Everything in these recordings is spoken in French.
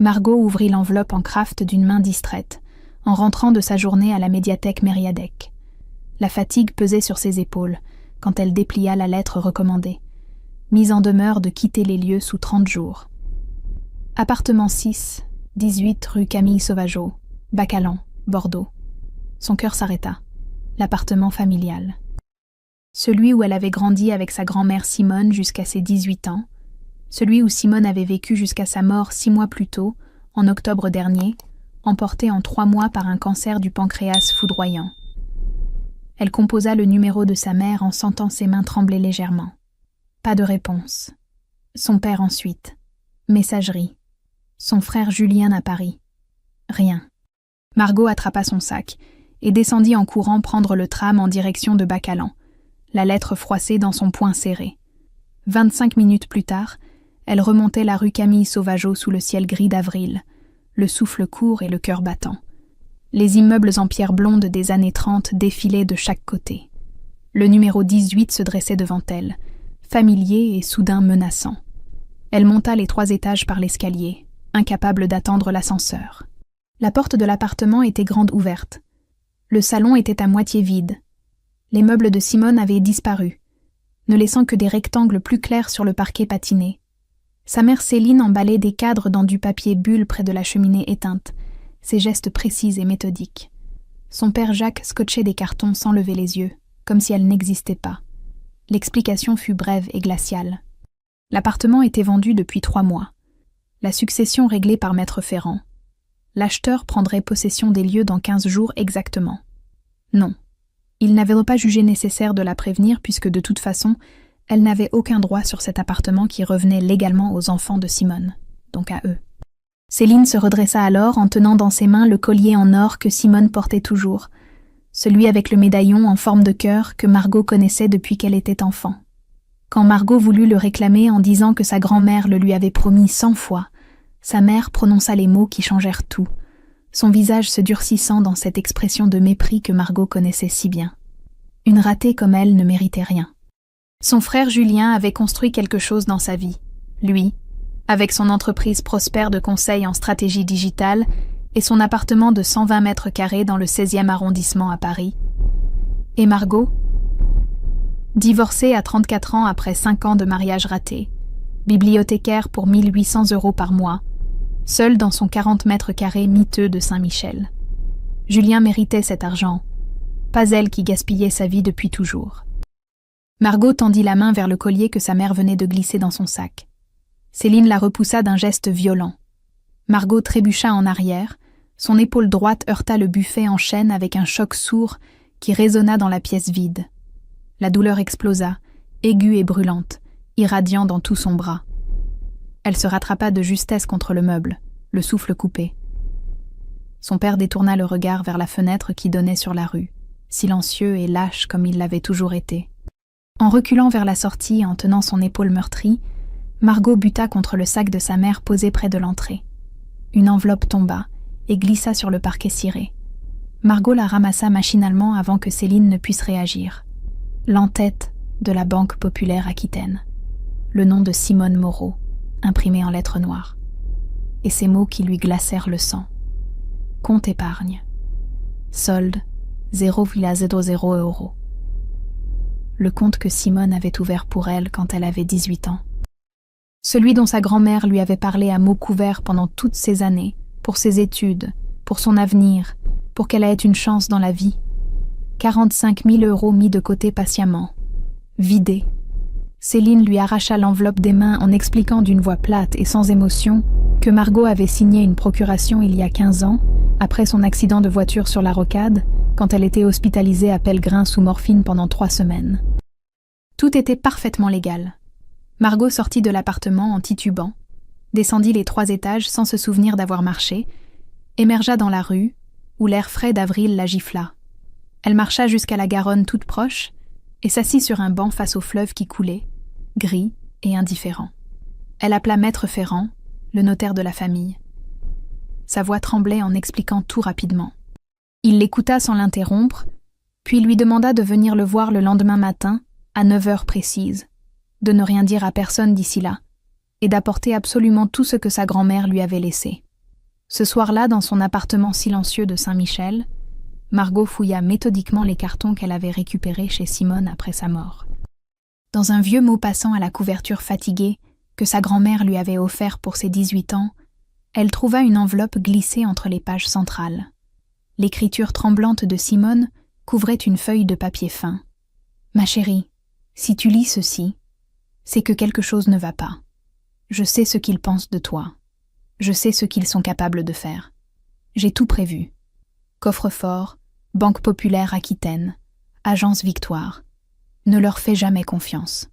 Margot ouvrit l'enveloppe en craft d'une main distraite, en rentrant de sa journée à la médiathèque Mériadec. La fatigue pesait sur ses épaules quand elle déplia la lettre recommandée, mise en demeure de quitter les lieux sous 30 jours. Appartement 6, 18 rue Camille Sauvageau, Bacalan, Bordeaux. Son cœur s'arrêta. L'appartement familial. Celui où elle avait grandi avec sa grand-mère Simone jusqu'à ses 18 ans, celui où Simone avait vécu jusqu'à sa mort 6 mois plus tôt, en octobre dernier, emportée en 3 mois par un cancer du pancréas foudroyant. Elle composa le numéro de sa mère en sentant ses mains trembler légèrement. Pas de réponse. Son père ensuite. Messagerie. Son frère Julien à Paris. Rien. Margot attrapa son sac et descendit en courant prendre le tram en direction de Bacalan, la lettre froissée dans son poing serré. 25 minutes plus tard, elle remontait la rue Camille Sauvageau sous le ciel gris d'avril, le souffle court et le cœur battant. Les immeubles en pierre blonde des années 30 défilaient de chaque côté. Le numéro 18 se dressait devant elle, familier et soudain menaçant. Elle monta les 3 étages par l'escalier, incapable d'attendre l'ascenseur. La porte de l'appartement était grande ouverte. Le salon était à moitié vide. Les meubles de Simone avaient disparu, ne laissant que des rectangles plus clairs sur le parquet patiné. Sa mère Céline emballait des cadres dans du papier bulle près de la cheminée éteinte, ses gestes précis et méthodiques. Son père Jacques scotchait des cartons sans lever les yeux, comme si elle n'existait pas. L'explication fut brève et glaciale. L'appartement était vendu depuis 3 mois. La succession réglée par Maître Ferrand. L'acheteur prendrait possession des lieux dans 15 jours exactement. Non, il n'avait pas jugé nécessaire de la prévenir puisque de toute façon, elle n'avait aucun droit sur cet appartement qui revenait légalement aux enfants de Simone, donc à eux. Céline se redressa alors en tenant dans ses mains le collier en or que Simone portait toujours, celui avec le médaillon en forme de cœur que Margot connaissait depuis qu'elle était enfant. Quand Margot voulut le réclamer en disant que sa grand-mère le lui avait promis 100 fois, sa mère prononça les mots qui changèrent tout, son visage se durcissant dans cette expression de mépris que Margot connaissait si bien. Une ratée comme elle ne méritait rien. Son frère Julien avait construit quelque chose dans sa vie, lui, avec son entreprise prospère de conseil en stratégie digitale et son appartement de 120 mètres carrés dans le 16e arrondissement à Paris. Et Margot, divorcée à 34 ans après 5 ans de mariage raté, bibliothécaire pour 1 800 € par mois, seule dans son 40 mètres carrés miteux de Saint-Michel. Julien méritait cet argent, pas elle qui gaspillait sa vie depuis toujours. Margot tendit la main vers le collier que sa mère venait de glisser dans son sac. Céline la repoussa d'un geste violent. Margot trébucha en arrière, son épaule droite heurta le buffet en chêne avec un choc sourd qui résonna dans la pièce vide. La douleur explosa, aiguë et brûlante, irradiant dans tout son bras. Elle se rattrapa de justesse contre le meuble, le souffle coupé. Son père détourna le regard vers la fenêtre qui donnait sur la rue, silencieux et lâche comme il l'avait toujours été. En reculant vers la sortie en tenant son épaule meurtrie, Margot buta contre le sac de sa mère posé près de l'entrée. Une enveloppe tomba et glissa sur le parquet ciré. Margot la ramassa machinalement avant que Céline ne puisse réagir. L'entête de la Banque Populaire Aquitaine. Le nom de Simone Moreau, imprimé en lettres noires. Et ces mots qui lui glacèrent le sang. Compte épargne. Solde 0,00 €. Le compte que Simone avait ouvert pour elle quand elle avait 18 ans. Celui dont sa grand-mère lui avait parlé à mots couverts pendant toutes ces années, pour ses études, pour son avenir, pour qu'elle ait une chance dans la vie. 45 000 € mis de côté patiemment. Vidé. Céline lui arracha l'enveloppe des mains en expliquant d'une voix plate et sans émotion que Margot avait signé une procuration il y a 15 ans, après son accident de voiture sur la rocade, quand elle était hospitalisée à Pellegrin sous morphine pendant 3 semaines. Tout était parfaitement légal. Margot sortit de l'appartement en titubant, descendit les 3 étages sans se souvenir d'avoir marché, émergea dans la rue, où l'air frais d'avril la gifla. Elle marcha jusqu'à la Garonne toute proche et s'assit sur un banc face au fleuve qui coulait, gris et indifférent. Elle appela Maître Ferrand, le notaire de la famille. Sa voix tremblait en expliquant tout rapidement. Il l'écouta sans l'interrompre, puis lui demanda de venir le voir le lendemain matin, à 9 heures précises, de ne rien dire à personne d'ici là, et d'apporter absolument tout ce que sa grand-mère lui avait laissé. Ce soir-là, dans son appartement silencieux de Saint-Michel, Margot fouilla méthodiquement les cartons qu'elle avait récupérés chez Simone après sa mort. Dans un vieux Maupassant à la couverture fatiguée que sa grand-mère lui avait offert pour ses 18 ans, elle trouva une enveloppe glissée entre les pages centrales. L'écriture tremblante de Simone couvrait une feuille de papier fin. « Ma chérie, si tu lis ceci, c'est que quelque chose ne va pas. Je sais ce qu'ils pensent de toi. Je sais ce qu'ils sont capables de faire. J'ai tout prévu. Coffre-fort, Banque Populaire Aquitaine, Agence Victoire. Ne leur fais jamais confiance.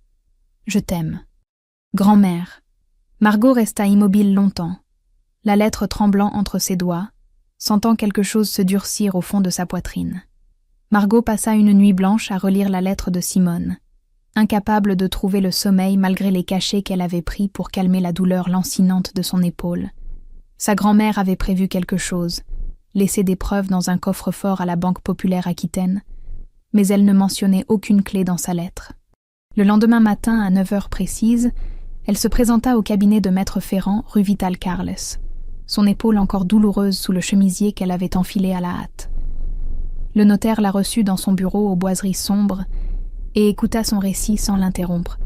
Je t'aime. Grand-mère. » Margot resta immobile longtemps, la lettre tremblant entre ses doigts, sentant quelque chose se durcir au fond de sa poitrine. Margot passa une nuit blanche à relire la lettre de Simone, incapable de trouver le sommeil malgré les cachets qu'elle avait pris pour calmer la douleur lancinante de son épaule. Sa grand-mère avait prévu quelque chose, laissé des preuves dans un coffre-fort à la Banque Populaire Aquitaine, mais elle ne mentionnait aucune clé dans sa lettre. Le lendemain matin, à 9 heures précises, elle se présenta au cabinet de Maître Ferrand, rue Vital-Carles, son épaule encore douloureuse sous le chemisier qu'elle avait enfilé à la hâte. Le notaire la reçut dans son bureau aux boiseries sombres et écouta son récit sans l'interrompre,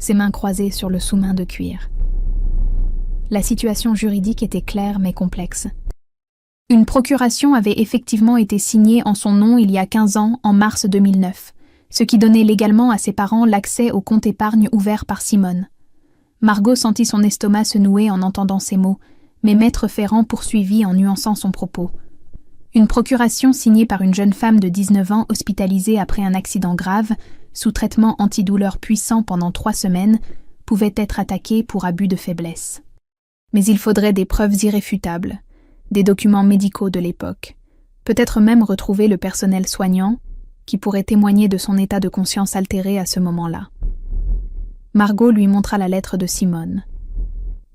ses mains croisées sur le sous-main de cuir. La situation juridique était claire mais complexe. Une procuration avait effectivement été signée en son nom il y a 15 ans, en mars 2009, ce qui donnait légalement à ses parents l'accès au compte épargne ouvert par Simone. Margot sentit son estomac se nouer en entendant ces mots, mais Maître Ferrand poursuivit en nuançant son propos. Une procuration signée par une jeune femme de 19 ans hospitalisée après un accident grave, sous traitement antidouleur puissant pendant 3 semaines, pouvait être attaquée pour abus de faiblesse. Mais il faudrait des preuves irréfutables, des documents médicaux de l'époque, peut-être même retrouver le personnel soignant, qui pourrait témoigner de son état de conscience altéré à ce moment-là. Margot lui montra la lettre de Simone.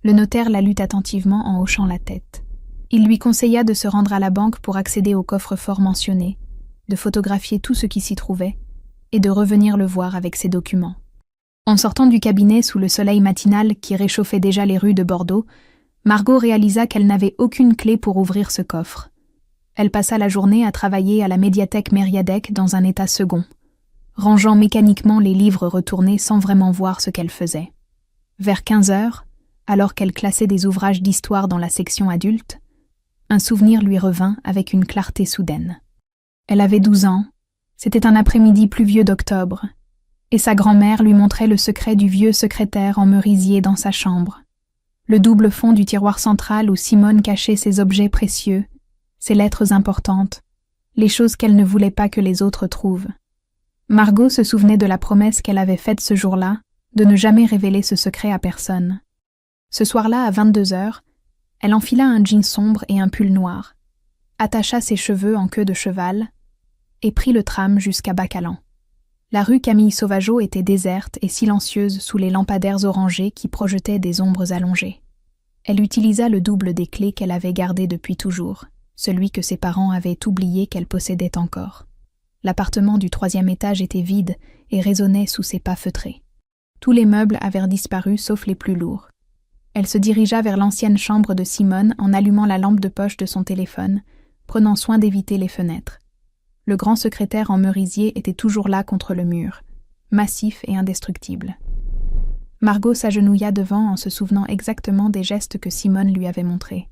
Le notaire la lut attentivement en hochant la tête. Il lui conseilla de se rendre à la banque pour accéder au coffre-fort mentionné, de photographier tout ce qui s'y trouvait, et de revenir le voir avec ses documents. En sortant du cabinet sous le soleil matinal qui réchauffait déjà les rues de Bordeaux, Margot réalisa qu'elle n'avait aucune clé pour ouvrir ce coffre. Elle passa la journée à travailler à la médiathèque Mériadec dans un état second, rangeant mécaniquement les livres retournés sans vraiment voir ce qu'elle faisait. Vers 15 heures, alors qu'elle classait des ouvrages d'histoire dans la section adulte, un souvenir lui revint avec une clarté soudaine. Elle avait 12 ans, c'était un après-midi pluvieux d'octobre, et sa grand-mère lui montrait le secret du vieux secrétaire en merisier dans sa chambre, le double fond du tiroir central où Simone cachait ses objets précieux, ses lettres importantes, les choses qu'elle ne voulait pas que les autres trouvent. Margot se souvenait de la promesse qu'elle avait faite ce jour-là, de ne jamais révéler ce secret à personne. Ce soir-là, à 22 heures, elle enfila un jean sombre et un pull noir, attacha ses cheveux en queue de cheval et prit le tram jusqu'à Bacalan. La rue Camille Sauvageot était déserte et silencieuse sous les lampadaires orangés qui projetaient des ombres allongées. Elle utilisa le double des clés qu'elle avait gardé depuis toujours, celui que ses parents avaient oublié qu'elle possédait encore. L'appartement du 3e étage était vide et résonnait sous ses pas feutrés. Tous les meubles avaient disparu sauf les plus lourds. Elle se dirigea vers l'ancienne chambre de Simone en allumant la lampe de poche de son téléphone, prenant soin d'éviter les fenêtres. Le grand secrétaire en merisier était toujours là contre le mur, massif et indestructible. Margot s'agenouilla devant en se souvenant exactement des gestes que Simone lui avait montrés.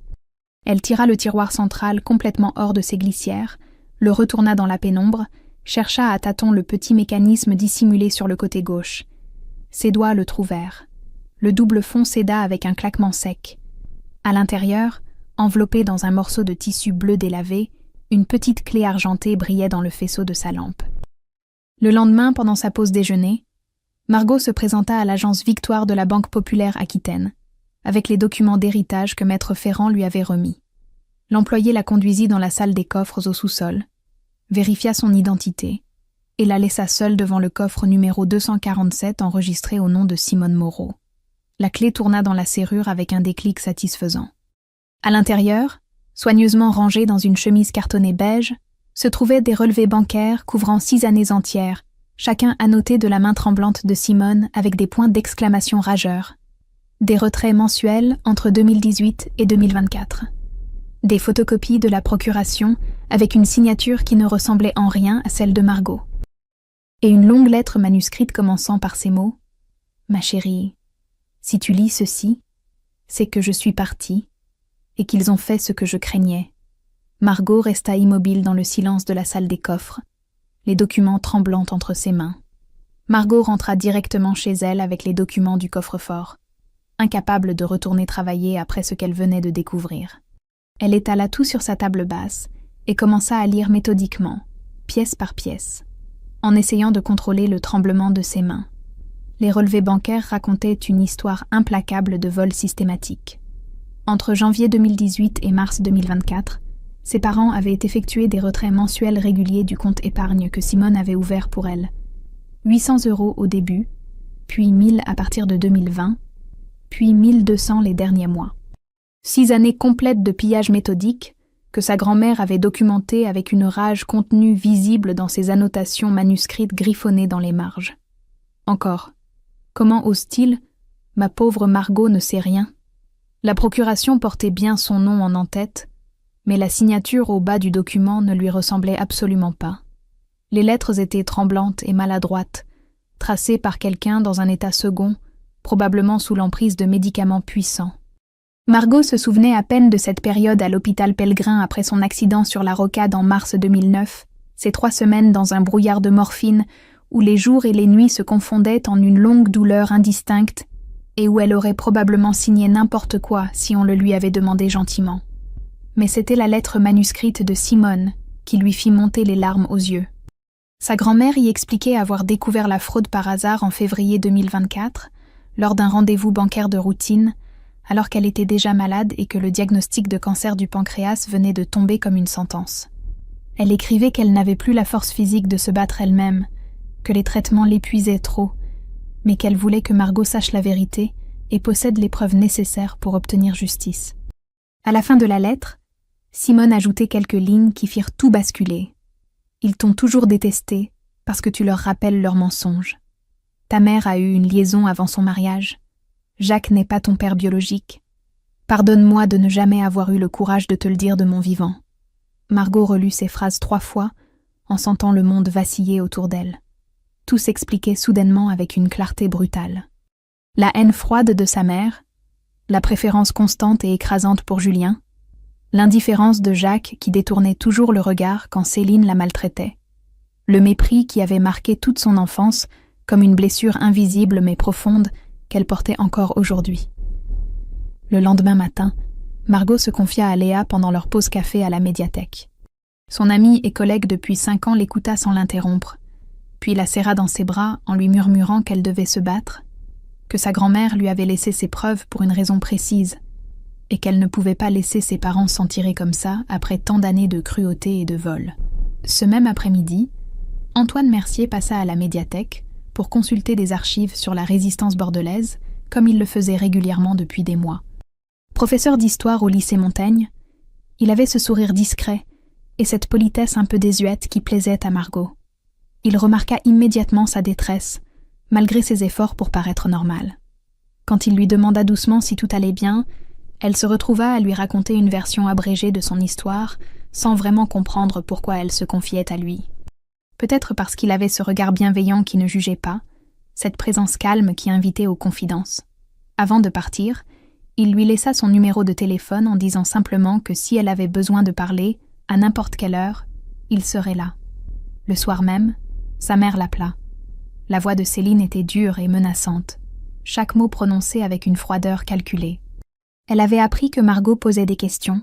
Elle tira le tiroir central complètement hors de ses glissières, le retourna dans la pénombre, chercha à tâtons le petit mécanisme dissimulé sur le côté gauche. Ses doigts le trouvèrent. Le double fond céda avec un claquement sec. À l'intérieur, enveloppée dans un morceau de tissu bleu délavé, une petite clé argentée brillait dans le faisceau de sa lampe. Le lendemain, pendant sa pause déjeuner, Margot se présenta à l'agence Victoire de la Banque Populaire Aquitaine, avec les documents d'héritage que Maître Ferrand lui avait remis. L'employé la conduisit dans la salle des coffres au sous-sol, vérifia son identité et la laissa seule devant le coffre numéro 247 enregistré au nom de Simone Moreau. La clé tourna dans la serrure avec un déclic satisfaisant. À l'intérieur, soigneusement rangés dans une chemise cartonnée beige, se trouvaient des relevés bancaires couvrant 6 années entières, chacun annoté de la main tremblante de Simone avec des points d'exclamation rageurs. Des retraits mensuels entre 2018 et 2024. Des photocopies de la procuration avec une signature qui ne ressemblait en rien à celle de Margot. Et une longue lettre manuscrite commençant par ces mots : « Ma chérie, si tu lis ceci, c'est que je suis partie et qu'ils ont fait ce que je craignais. » Margot resta immobile dans le silence de la salle des coffres, les documents tremblant entre ses mains. Margot rentra directement chez elle avec les documents du coffre-fort, incapable de retourner travailler après ce qu'elle venait de découvrir. Elle étala tout sur sa table basse et commença à lire méthodiquement, pièce par pièce, en essayant de contrôler le tremblement de ses mains. Les relevés bancaires racontaient une histoire implacable de vol systématique. Entre janvier 2018 et mars 2024, ses parents avaient effectué des retraits mensuels réguliers du compte épargne que Simone avait ouvert pour elle. 800 € au début, puis 1000 à partir de 2020, puis 1200 les derniers mois. 6 années complètes de pillage méthodique que sa grand-mère avait documentées avec une rage contenue visible dans ses annotations manuscrites griffonnées dans les marges. Encore, comment ose-t-il ? Ma pauvre Margot ne sait rien. La procuration portait bien son nom en en-tête, mais la signature au bas du document ne lui ressemblait absolument pas. Les lettres étaient tremblantes et maladroites, tracées par quelqu'un dans un état second, probablement sous l'emprise de médicaments puissants. Margot se souvenait à peine de cette période à l'hôpital Pellegrin après son accident sur la rocade en mars 2009, ces 3 semaines dans un brouillard de morphine où les jours et les nuits se confondaient en une longue douleur indistincte et où elle aurait probablement signé n'importe quoi si on le lui avait demandé gentiment. Mais c'était la lettre manuscrite de Simone qui lui fit monter les larmes aux yeux. Sa grand-mère y expliquait avoir découvert la fraude par hasard en février 2024, lors d'un rendez-vous bancaire de routine, alors qu'elle était déjà malade et que le diagnostic de cancer du pancréas venait de tomber comme une sentence. Elle écrivait qu'elle n'avait plus la force physique de se battre elle-même, que les traitements l'épuisaient trop, mais qu'elle voulait que Margot sache la vérité et possède les preuves nécessaires pour obtenir justice. À la fin de la lettre, Simone ajoutait quelques lignes qui firent tout basculer. « Ils t'ont toujours détesté parce que tu leur rappelles leurs mensonges. Ta mère a eu une liaison avant son mariage. Jacques n'est pas ton père biologique. Pardonne-moi de ne jamais avoir eu le courage de te le dire de mon vivant. » Margot relut ces phrases 3 fois, en sentant le monde vaciller autour d'elle. Tout s'expliquait soudainement avec une clarté brutale. La haine froide de sa mère, la préférence constante et écrasante pour Julien, l'indifférence de Jacques qui détournait toujours le regard quand Céline la maltraitait, le mépris qui avait marqué toute son enfance comme une blessure invisible mais profonde qu'elle portait encore aujourd'hui. Le lendemain matin, Margot se confia à Léa pendant leur pause café à la médiathèque. Son amie et collègue depuis 5 ans l'écouta sans l'interrompre, puis la serra dans ses bras en lui murmurant qu'elle devait se battre, que sa grand-mère lui avait laissé ses preuves pour une raison précise, et qu'elle ne pouvait pas laisser ses parents s'en tirer comme ça après tant d'années de cruauté et de vol. Ce même après-midi, Antoine Mercier passa à la médiathèque pour consulter des archives sur la résistance bordelaise, comme il le faisait régulièrement depuis des mois. Professeur d'histoire au lycée Montaigne, il avait ce sourire discret et cette politesse un peu désuète qui plaisait à Margot. Il remarqua immédiatement sa détresse, malgré ses efforts pour paraître normale. Quand il lui demanda doucement si tout allait bien, elle se retrouva à lui raconter une version abrégée de son histoire, sans vraiment comprendre pourquoi elle se confiait à lui. Peut-être parce qu'il avait ce regard bienveillant qui ne jugeait pas, cette présence calme qui invitait aux confidences. Avant de partir, il lui laissa son numéro de téléphone en disant simplement que si elle avait besoin de parler, à n'importe quelle heure, il serait là. Le soir même, sa mère l'appela. La voix de Céline était dure et menaçante, chaque mot prononcé avec une froideur calculée. Elle avait appris que Margot posait des questions,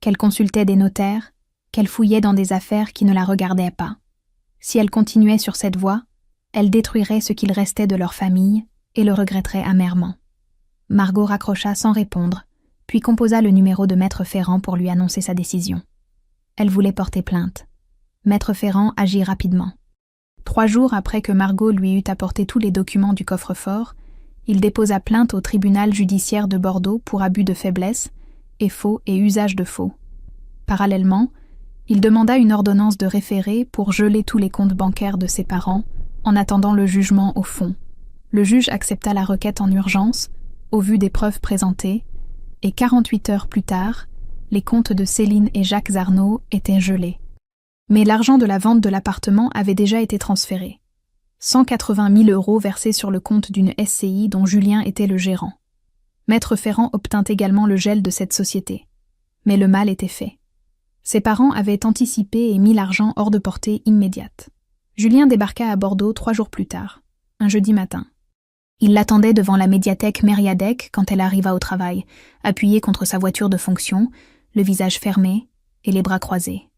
qu'elle consultait des notaires, qu'elle fouillait dans des affaires qui ne la regardaient pas. Si elle continuait sur cette voie, elle détruirait ce qu'il restait de leur famille et le regretterait amèrement. Margot raccrocha sans répondre, puis composa le numéro de Maître Ferrand pour lui annoncer sa décision. Elle voulait porter plainte. Maître Ferrand agit rapidement. 3 jours après que Margot lui eut apporté tous les documents du coffre-fort, il déposa plainte au tribunal judiciaire de Bordeaux pour abus de faiblesse, et faux et usage de faux. Parallèlement, il demanda une ordonnance de référé pour geler tous les comptes bancaires de ses parents, en attendant le jugement au fond. Le juge accepta la requête en urgence, au vu des preuves présentées, et 48 heures plus tard, les comptes de Céline et Jacques Arnaud étaient gelés. Mais l'argent de la vente de l'appartement avait déjà été transféré. 180 000 € versés sur le compte d'une SCI dont Julien était le gérant. Maître Ferrand obtint également le gel de cette société. Mais le mal était fait. Ses parents avaient anticipé et mis l'argent hors de portée immédiate. Julien débarqua à Bordeaux 3 jours plus tard, un jeudi matin. Il l'attendait devant la médiathèque Mériadec quand elle arriva au travail, appuyée contre sa voiture de fonction, le visage fermé et les bras croisés.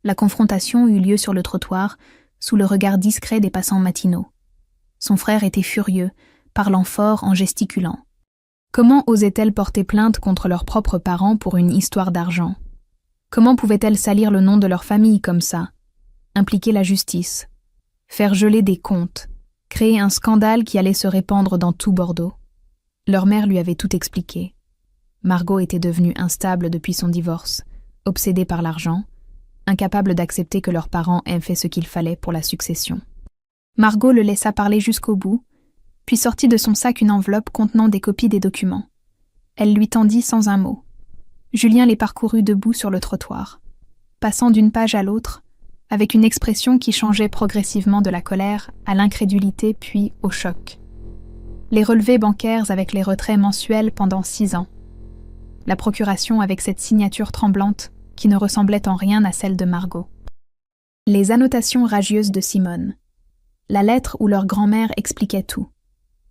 La confrontation eut lieu sur le trottoir, sous le regard discret des passants matinaux. Son frère était furieux, parlant fort en gesticulant. Comment osait-elle porter plainte contre leurs propres parents pour une histoire d'argent? Comment pouvait-elle salir le nom de leur famille comme ça? Impliquer la justice, faire geler des comptes, créer un scandale qui allait se répandre dans tout Bordeaux? Leur mère lui avait tout expliqué. Margot était devenue instable depuis son divorce, obsédée par l'argent, incapable d'accepter que leurs parents aient fait ce qu'il fallait pour la succession. Margot le laissa parler jusqu'au bout, puis sortit de son sac une enveloppe contenant des copies des documents. Elle lui tendit sans un mot. Julien les parcourut debout sur le trottoir, passant d'une page à l'autre, avec une expression qui changeait progressivement de la colère à l'incrédulité puis au choc. Les relevés bancaires avec les retraits mensuels pendant 6 ans. La procuration avec cette signature tremblante qui ne ressemblait en rien à celle de Margot. Les annotations rageuses de Simone. La lettre où leur grand-mère expliquait tout.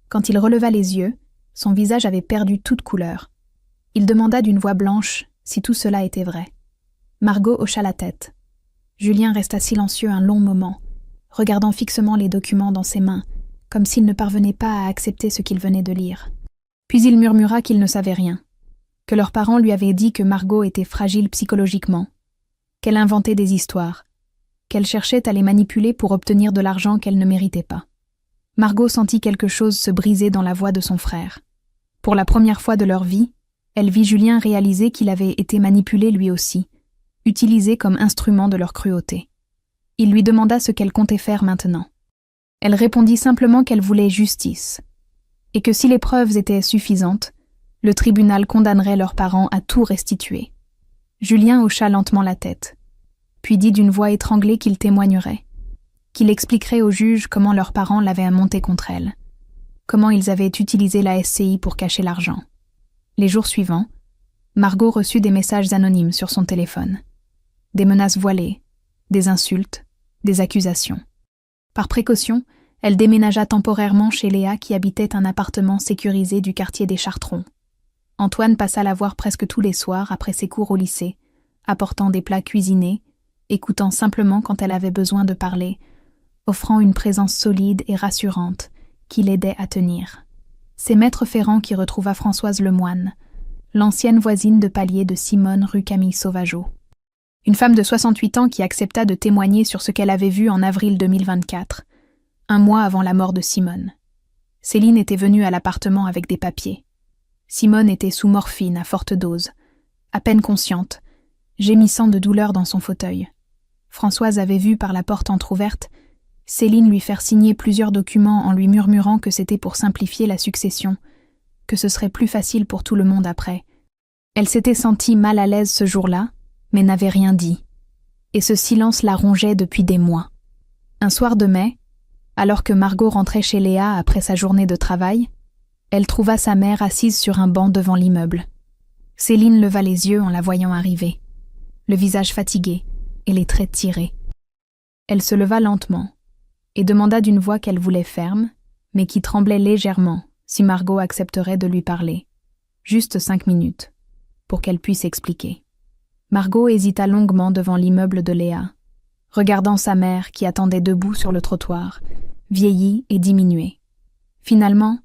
Quand il releva les yeux, son visage avait perdu toute couleur. Il demanda d'une voix blanche si tout cela était vrai. Margot hocha la tête. Julien resta silencieux un long moment, regardant fixement les documents dans ses mains, comme s'il ne parvenait pas à accepter ce qu'il venait de lire. Puis il murmura qu'il ne savait rien, que leurs parents lui avaient dit que Margot était fragile psychologiquement, qu'elle inventait des histoires, qu'elle cherchait à les manipuler pour obtenir de l'argent qu'elle ne méritait pas. Margot sentit quelque chose se briser dans la voix de son frère. Pour la première fois de leur vie, elle vit Julien réaliser qu'il avait été manipulé lui aussi, utilisé comme instrument de leur cruauté. Il lui demanda ce qu'elle comptait faire maintenant. Elle répondit simplement qu'elle voulait justice, et que si les preuves étaient suffisantes, le tribunal condamnerait leurs parents à tout restituer. Julien hocha lentement la tête, puis dit d'une voix étranglée qu'il témoignerait, qu'il expliquerait au juge comment leurs parents l'avaient monté contre elle, comment ils avaient utilisé la SCI pour cacher l'argent. Les jours suivants, Margot reçut des messages anonymes sur son téléphone. Des menaces voilées, des insultes, des accusations. Par précaution, elle déménagea temporairement chez Léa qui habitait un appartement sécurisé du quartier des Chartrons. Antoine passa la voir presque tous les soirs après ses cours au lycée, apportant des plats cuisinés, écoutant simplement quand elle avait besoin de parler, offrant une présence solide et rassurante qui l'aidait à tenir. C'est Maître Ferrand qui retrouva Françoise Lemoine, l'ancienne voisine de palier de Simone rue Camille Sauvageau. Une femme de 68 ans qui accepta de témoigner sur ce qu'elle avait vu en avril 2024, un mois avant la mort de Simone. Céline était venue à l'appartement avec des papiers. Simone était sous morphine à forte dose, à peine consciente, gémissant de douleur dans son fauteuil. Françoise avait vu par la porte entr'ouverte Céline lui faire signer plusieurs documents en lui murmurant que c'était pour simplifier la succession, que ce serait plus facile pour tout le monde après. Elle s'était sentie mal à l'aise ce jour-là, mais n'avait rien dit. Et ce silence la rongeait depuis des mois. Un soir de mai, alors que Margot rentrait chez Léa après sa journée de travail, elle trouva sa mère assise sur un banc devant l'immeuble. Céline leva les yeux en la voyant arriver, le visage fatigué et les traits tirés. Elle se leva lentement et demanda d'une voix qu'elle voulait ferme, mais qui tremblait légèrement si Margot accepterait de lui parler. Juste 5 minutes, pour qu'elle puisse expliquer. Margot hésita longuement devant l'immeuble de Léa, regardant sa mère qui attendait debout sur le trottoir, vieillie et diminuée. Finalement,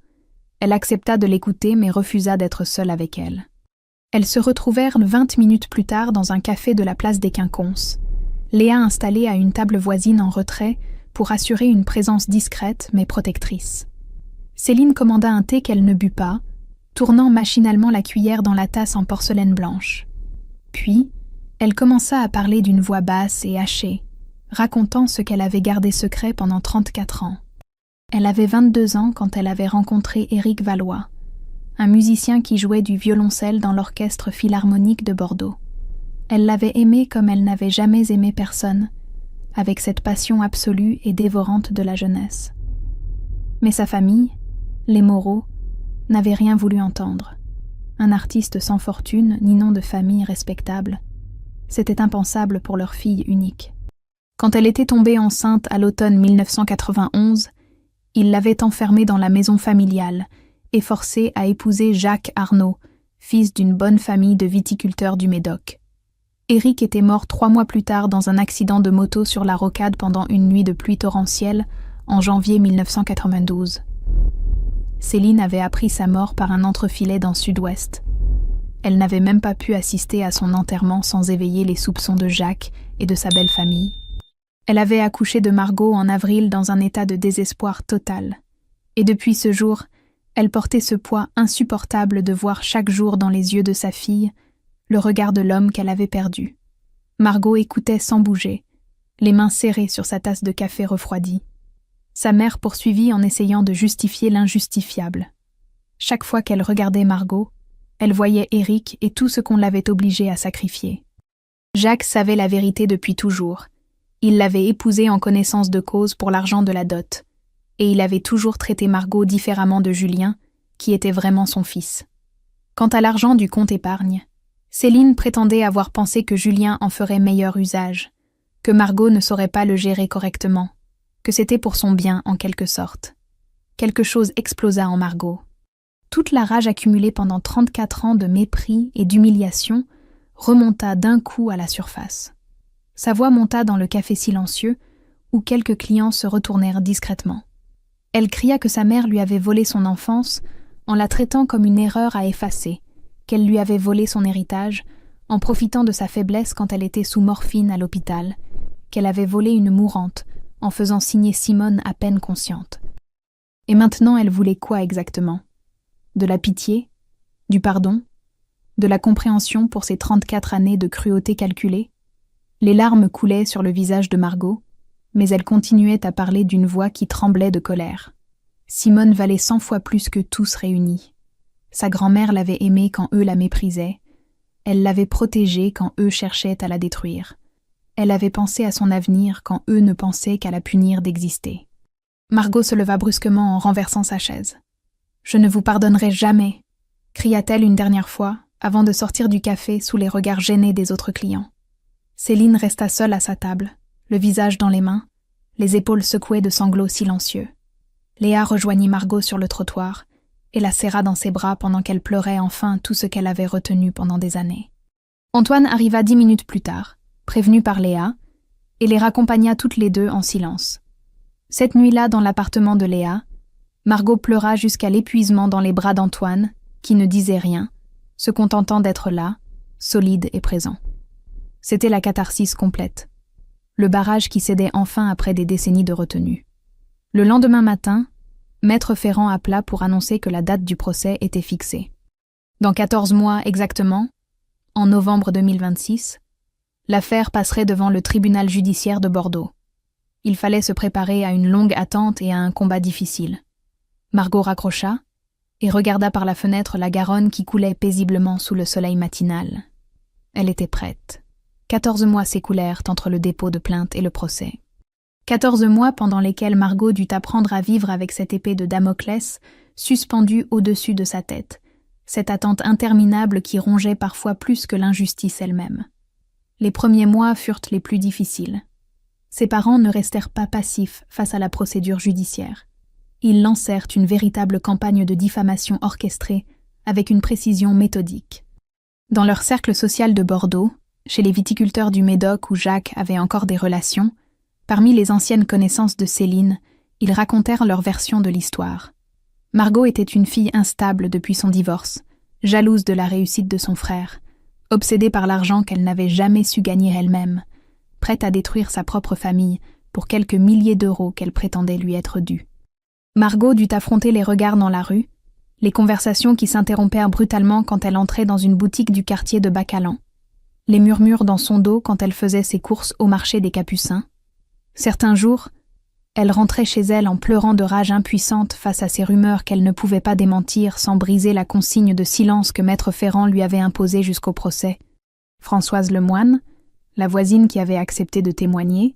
elle accepta de l'écouter mais refusa d'être seule avec elle. Elles se retrouvèrent 20 minutes plus tard dans un café de la place des Quinconces, Léa installée à une table voisine en retrait pour assurer une présence discrète mais protectrice. Céline commanda un thé qu'elle ne but pas, tournant machinalement la cuillère dans la tasse en porcelaine blanche. Puis, elle commença à parler d'une voix basse et hachée, racontant ce qu'elle avait gardé secret pendant 34 ans. Elle avait 22 ans quand elle avait rencontré Éric Valois, un musicien qui jouait du violoncelle dans l'orchestre philharmonique de Bordeaux. Elle l'avait aimé comme elle n'avait jamais aimé personne, avec cette passion absolue et dévorante de la jeunesse. Mais sa famille, les Moreau, n'avaient rien voulu entendre. Un artiste sans fortune ni nom de famille respectable, c'était impensable pour leur fille unique. Quand elle était tombée enceinte à l'automne 1991, ils l'avaient enfermée dans la maison familiale et forcée à épouser Jacques Arnaud, fils d'une bonne famille de viticulteurs du Médoc. Éric était mort 3 mois plus tard dans un accident de moto sur la rocade pendant une nuit de pluie torrentielle en janvier 1992. Céline avait appris sa mort par un entrefilet dans Sud-Ouest. Elle n'avait même pas pu assister à son enterrement sans éveiller les soupçons de Jacques et de sa belle famille. Elle avait accouché de Margot en avril dans un état de désespoir total. Et depuis ce jour, elle portait ce poids insupportable de voir chaque jour dans les yeux de sa fille le regard de l'homme qu'elle avait perdu. Margot écoutait sans bouger, les mains serrées sur sa tasse de café refroidie. Sa mère poursuivit en essayant de justifier l'injustifiable. Chaque fois qu'elle regardait Margot, elle voyait Éric et tout ce qu'on l'avait obligé à sacrifier. Jacques savait la vérité depuis toujours. Il l'avait épousée en connaissance de cause pour l'argent de la dot, et il avait toujours traité Margot différemment de Julien, qui était vraiment son fils. Quant à l'argent du compte épargne, Céline prétendait avoir pensé que Julien en ferait meilleur usage, que Margot ne saurait pas le gérer correctement, que c'était pour son bien en quelque sorte. Quelque chose explosa en Margot. Toute la rage accumulée pendant 34 ans de mépris et d'humiliation remonta d'un coup à la surface. Sa voix monta dans le café silencieux, où quelques clients se retournèrent discrètement. Elle cria que sa mère lui avait volé son enfance en la traitant comme une erreur à effacer, qu'elle lui avait volé son héritage en profitant de sa faiblesse quand elle était sous morphine à l'hôpital, qu'elle avait volé une mourante en faisant signer Simone à peine consciente. Et maintenant elle voulait quoi exactement ? De la pitié ? Du pardon ? De la compréhension pour ses 34 années de cruauté calculée ? Les larmes coulaient sur le visage de Margot, mais elle continuait à parler d'une voix qui tremblait de colère. Simone valait 100 fois plus que tous réunis. Sa grand-mère l'avait aimée quand eux la méprisaient. Elle l'avait protégée quand eux cherchaient à la détruire. Elle avait pensé à son avenir quand eux ne pensaient qu'à la punir d'exister. Margot se leva brusquement en renversant sa chaise. « Je ne vous pardonnerai jamais !» cria-t-elle une dernière fois, avant de sortir du café sous les regards gênés des autres clients. Céline resta seule à sa table, le visage dans les mains, les épaules secouées de sanglots silencieux. Léa rejoignit Margot sur le trottoir et la serra dans ses bras pendant qu'elle pleurait enfin tout ce qu'elle avait retenu pendant des années. Antoine arriva 10 minutes plus tard, prévenu par Léa, et les raccompagna toutes les deux en silence. Cette nuit-là, dans l'appartement de Léa, Margot pleura jusqu'à l'épuisement dans les bras d'Antoine, qui ne disait rien, se contentant d'être là, solide et présent. C'était la catharsis complète. Le barrage qui cédait enfin après des décennies de retenue. Le lendemain matin, Maître Ferrand appela pour annoncer que la date du procès était fixée. Dans 14 mois exactement, en novembre 2026, l'affaire passerait devant le tribunal judiciaire de Bordeaux. Il fallait se préparer à une longue attente et à un combat difficile. Margot raccrocha et regarda par la fenêtre la Garonne qui coulait paisiblement sous le soleil matinal. Elle était prête. 14 mois s'écoulèrent entre le dépôt de plainte et le procès. 14 mois pendant lesquels Margot dut apprendre à vivre avec cette épée de Damoclès suspendue au-dessus de sa tête, cette attente interminable qui rongeait parfois plus que l'injustice elle-même. Les premiers mois furent les plus difficiles. Ses parents ne restèrent pas passifs face à la procédure judiciaire. Ils lancèrent une véritable campagne de diffamation orchestrée avec une précision méthodique. Dans leur cercle social de Bordeaux, chez les viticulteurs du Médoc où Jacques avait encore des relations, parmi les anciennes connaissances de Céline, ils racontèrent leur version de l'histoire. Margot était une fille instable depuis son divorce, jalouse de la réussite de son frère, obsédée par l'argent qu'elle n'avait jamais su gagner elle-même, prête à détruire sa propre famille pour quelques milliers d'euros qu'elle prétendait lui être dus. Margot dut affronter les regards dans la rue, les conversations qui s'interrompèrent brutalement quand elle entrait dans une boutique du quartier de Bacalan, les murmures dans son dos quand elle faisait ses courses au marché des Capucins. Certains jours, elle rentrait chez elle en pleurant de rage impuissante face à ces rumeurs qu'elle ne pouvait pas démentir sans briser la consigne de silence que Maître Ferrand lui avait imposée jusqu'au procès. « Françoise Lemoine, la voisine qui avait accepté de témoigner,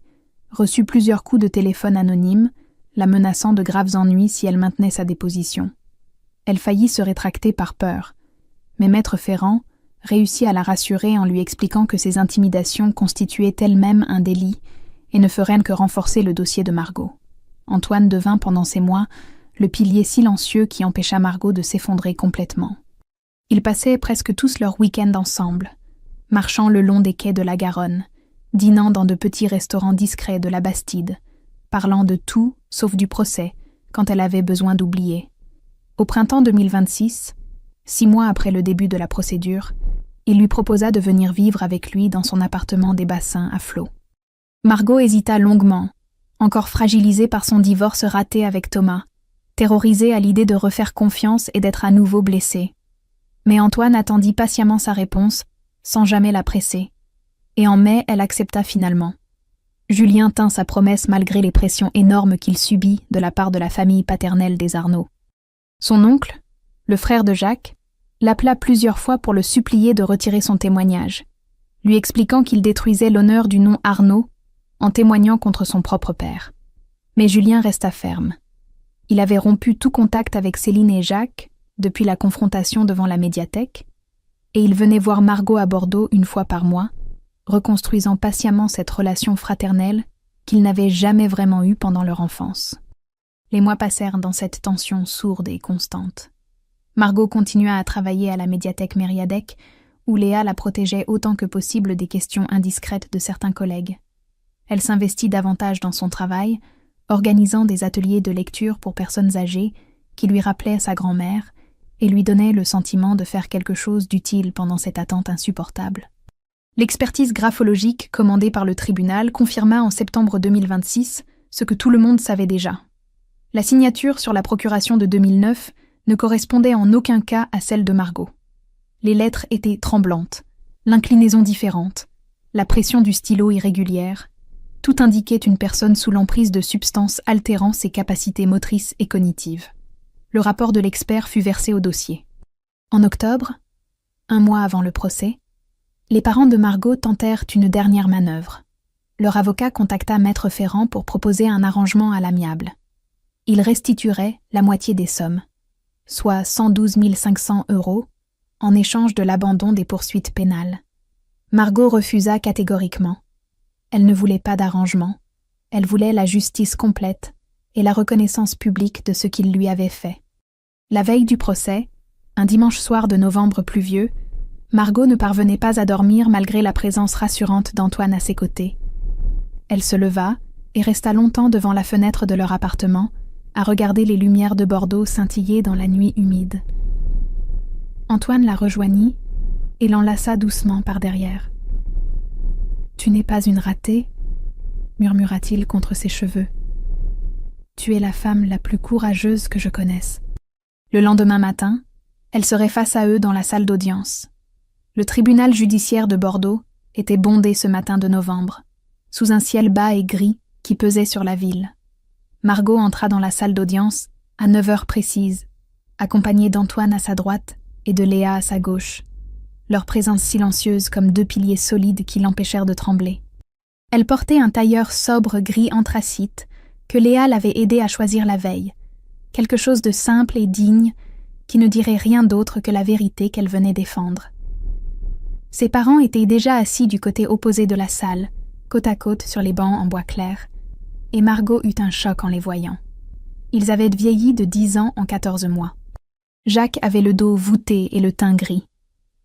reçut plusieurs coups de téléphone anonymes, la menaçant de graves ennuis si elle maintenait sa déposition. Elle faillit se rétracter par peur, mais Maître Ferrand réussit à la rassurer en lui expliquant que ces intimidations constituaient elles-mêmes un délit et ne feraient que renforcer le dossier de Margot. Antoine devint pendant ces mois le pilier silencieux qui empêcha Margot de s'effondrer complètement. Ils passaient presque tous leur week-end ensemble, marchant le long des quais de la Garonne, dînant dans de petits restaurants discrets de la Bastide, parlant de tout sauf du procès quand elle avait besoin d'oublier. Au printemps 2026, 6 mois après le début de la procédure, il lui proposa de venir vivre avec lui dans son appartement des Bassins à Flot. Margot hésita longuement, encore fragilisée par son divorce raté avec Thomas, terrorisée à l'idée de refaire confiance et d'être à nouveau blessée. Mais Antoine attendit patiemment sa réponse, sans jamais la presser. Et en mai, elle accepta finalement. Julien tint sa promesse malgré les pressions énormes qu'il subit de la part de la famille paternelle des Arnaud. Son oncle, le frère de Jacques, l'appela plusieurs fois pour le supplier de retirer son témoignage, lui expliquant qu'il détruisait l'honneur du nom Arnaud en témoignant contre son propre père. Mais Julien resta ferme. Il avait rompu tout contact avec Céline et Jacques depuis la confrontation devant la médiathèque, et il venait voir Margot à Bordeaux une fois par mois, reconstruisant patiemment cette relation fraternelle qu'ils n'avaient jamais vraiment eue pendant leur enfance. Les mois passèrent dans cette tension sourde et constante. Margot continua à travailler à la médiathèque Mériadec, où Léa la protégeait autant que possible des questions indiscrètes de certains collègues. Elle s'investit davantage dans son travail, organisant des ateliers de lecture pour personnes âgées qui lui rappelaient sa grand-mère et lui donnaient le sentiment de faire quelque chose d'utile pendant cette attente insupportable. L'expertise graphologique commandée par le tribunal confirma en septembre 2026 ce que tout le monde savait déjà. La signature sur la procuration de 2009 ne correspondait en aucun cas à celle de Margot. Les lettres étaient tremblantes, l'inclinaison différente, la pression du stylo irrégulière. Tout indiquait une personne sous l'emprise de substances altérant ses capacités motrices et cognitives. Le rapport de l'expert fut versé au dossier. En octobre, 1 mois avant le procès, les parents de Margot tentèrent une dernière manœuvre. Leur avocat contacta Maître Ferrand pour proposer un arrangement à l'amiable. Il restituerait la moitié des sommes, soit 112 500 €, en échange de l'abandon des poursuites pénales. Margot refusa catégoriquement. Elle ne voulait pas d'arrangement, elle voulait la justice complète et la reconnaissance publique de ce qu'il lui avait fait. La veille du procès, un dimanche soir de novembre pluvieux, Margot ne parvenait pas à dormir malgré la présence rassurante d'Antoine à ses côtés. Elle se leva et resta longtemps devant la fenêtre de leur appartement, à regarder les lumières de Bordeaux scintiller dans la nuit humide. Antoine la rejoignit et l'enlaça doucement par derrière. « Tu n'es pas une ratée » murmura-t-il contre ses cheveux. « Tu es la femme la plus courageuse que je connaisse. » Le lendemain matin, elle serait face à eux dans la salle d'audience. Le tribunal judiciaire de Bordeaux était bondé ce matin de novembre, sous un ciel bas et gris qui pesait sur la ville. Margot entra dans la salle d'audience à 9 heures précises, accompagnée d'Antoine à sa droite et de Léa à sa gauche, leur présence silencieuse comme 2 piliers solides qui l'empêchèrent de trembler. Elle portait un tailleur sobre gris anthracite que Léa l'avait aidée à choisir la veille, quelque chose de simple et digne qui ne dirait rien d'autre que la vérité qu'elle venait défendre. Ses parents étaient déjà assis du côté opposé de la salle, côte à côte sur les bancs en bois clair, et Margot eut un choc en les voyant. Ils avaient vieilli de 10 ans en 14 mois. Jacques avait le dos voûté et le teint gris.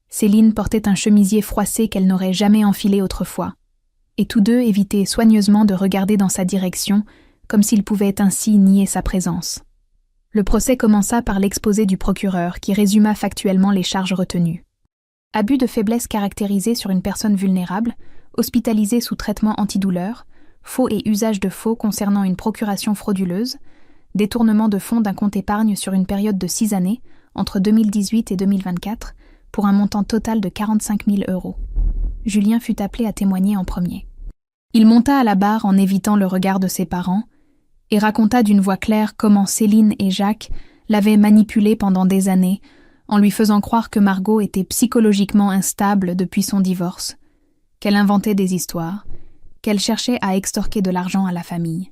Céline portait un chemisier froissé qu'elle n'aurait jamais enfilé autrefois, et tous deux évitaient soigneusement de regarder dans sa direction, comme s'ils pouvaient ainsi nier sa présence. Le procès commença par l'exposé du procureur qui résuma factuellement les charges retenues. Abus de faiblesse caractérisé sur une personne vulnérable, hospitalisée sous traitement antidouleur, faux et usage de faux concernant une procuration frauduleuse, détournement de fonds d'un compte épargne sur une période de 6 années, entre 2018 et 2024, pour un montant total de 45 000 €. Julien fut appelé à témoigner en premier. Il monta à la barre en évitant le regard de ses parents et raconta d'une voix claire comment Céline et Jacques l'avaient manipulé pendant des années, en lui faisant croire que Margot était psychologiquement instable depuis son divorce, qu'elle inventait des histoires, qu'elle cherchait à extorquer de l'argent à la famille.